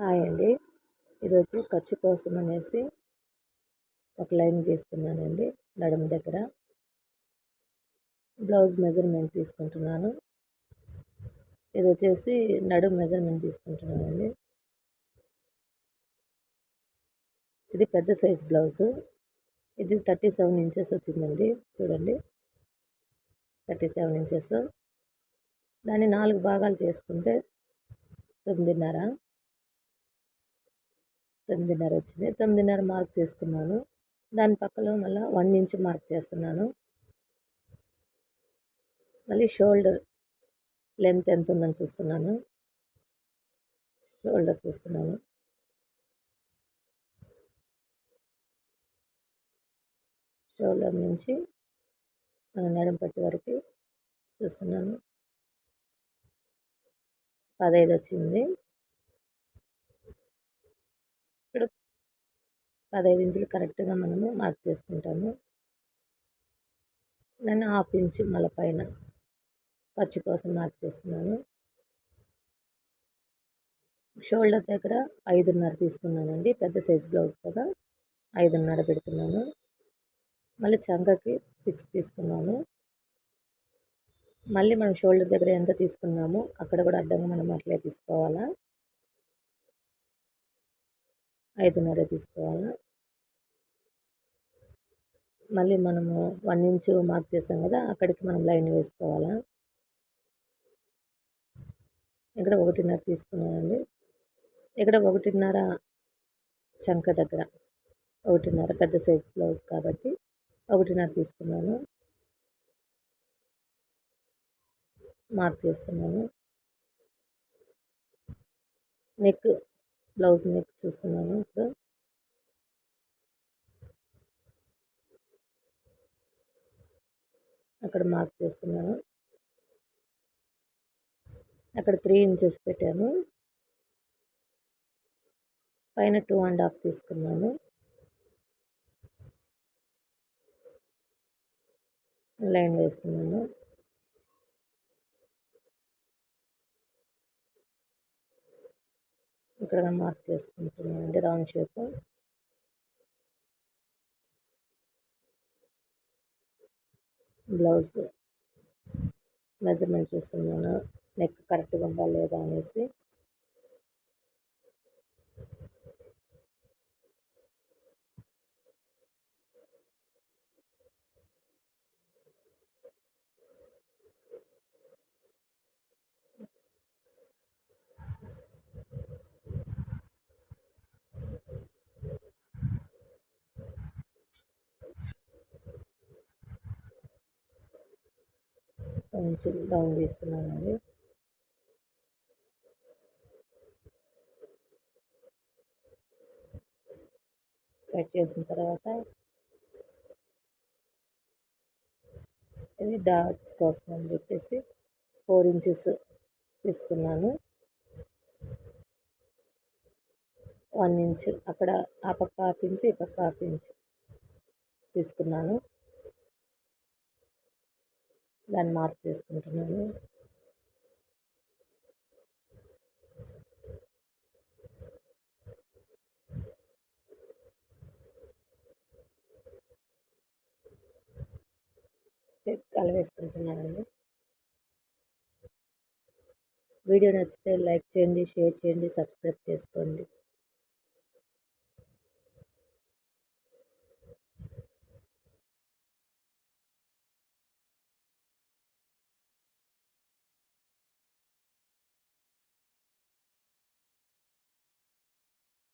Hi అండి. ఈరోజు ఖర్చు కోసం అనేసి ఒక లైన్ గీస్తున్నానండి నడుము దగ్గర. బ్లౌజ్ మెజర్మెంట్ తీసుకుంటున్నాను. ఇది వచ్చేసి నడుము మెజర్మెంట్ తీసుకుంటున్నానండి. ఇది పెద్ద సైజ్ బ్లౌజు. ఇది 37 ఇంచెస్ వచ్చిందండి. చూడండి, 37 ఇంచెస్. దాన్ని 4 భాగాలు చేసుకుంటే 9.5 వచ్చింది. 9.5 మార్క్ చేసుకున్నాను. దాని పక్కలో మళ్ళీ 1 ఇంచ్ మార్క్ చేస్తున్నాను. మళ్ళీ షోల్డర్ లెంత్ ఎంత ఉందని చూస్తున్నాను. షోల్డర్ చూస్తున్నాను. షోల్డర్ నుంచి మన నడుము పట్టి వరకు చూస్తున్నాను. 15 వచ్చింది. ఇప్పుడు 15 ఇంచులు కరెక్ట్గా మనము మార్క్ చేసుకుంటాము. దాన్ని 1/2 ఇంచు మళ్ళీ పైన ఖర్చు కోసం మార్క్ చేస్తున్నాను. షోల్డర్ దగ్గర 5.5 తీసుకున్నానండి. పెద్ద సైజ్ బ్లౌజ్ కదా, 5.5 పెడుతున్నాను. మళ్ళీ చంకకి 6 తీసుకున్నాను. మళ్ళీ మనం షోల్డర్ దగ్గర ఎంత తీసుకున్నామో అక్కడ కూడా అడ్డంగా మనం అట్లే తీసుకోవాలా. 5.5 తీసుకోవాలా. మళ్ళీ మనము 1 ఇంచు మార్క్ చేసాం కదా, అక్కడికి మనం లైన్ వేసుకోవాలా. ఇక్కడ 1.5 తీసుకున్నానండి. ఇక్కడ 1.5 చంక దగ్గర 1.5 పెద్ద సైజ్ బ్లౌజ్ కాబట్టి 1.5 తీసుకున్నాను. మార్క్ చేస్తున్నాను. నెక్, బ్లౌజ్ నెక్ చూస్తున్నాను. ఇప్పుడు అక్కడ మార్క్ చేస్తున్నాను. అక్కడ 3 ఇంచెస్ పెట్టాను. పైన 2.5 తీసుకున్నాను. లైన్ వేస్తున్నాను. ఇక్కడ మార్క్ చేసుకుంటున్నానండి రౌండ్ షేప్. బ్లౌజ్ మెజర్మెంట్ చూస్తున్నాను, నెక్ కరెక్ట్గా ఉందా లేదా అనేసి. కొంచెం డౌన్ తీస్తున్నానండి. కట్ చేసిన తర్వాత ఇది డాట్స్ కోసం అని చెప్పేసి 4 ఇంచెస్ తీసుకున్నాను. 1 ఇంచ్ అక్కడ ఆ పక్క 1/2 ఇంచ్, ఈ పక్క 1/2 ఇంచ్ తీసుకున్నాను. దాన్ని మార్క్ చేసుకుంటున్నాను. వేసుకుంటున్నానండి. వీడియో నచ్చితే లైక్ చేయండి, షేర్ చేయండి, సబ్స్క్రైబ్ చేసుకోండి.